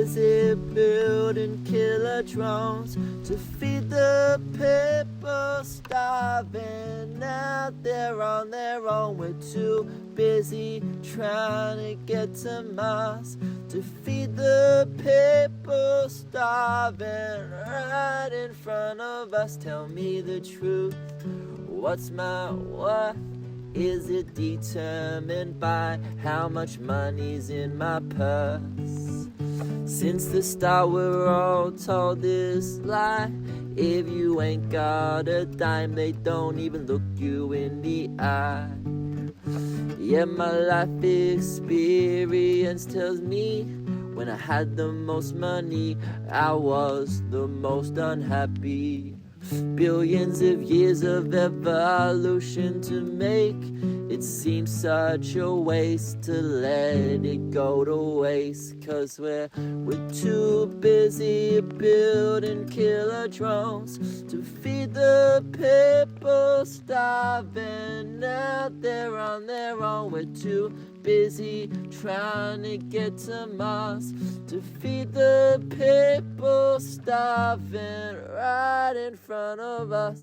busy building killer drones to feed the people starving out there on their own. We're too busy trying to get to Mars to feed the people starving right in front of us. Tell me the truth, what's my worth? Is it determined by how much money's in my purse? Since the start we're all told this lie. If you ain't got a dime, they don't even look you in the eye. Yeah, my life experience tells me when I had the most money, I was the most unhappy. Billions of years of evolution to make it seems such a waste to let it go to waste. Cause we're too busy building killer drones to feed the people starving out there on their own. We're too busy trying to get to Mars to feed the people starving right in front of us.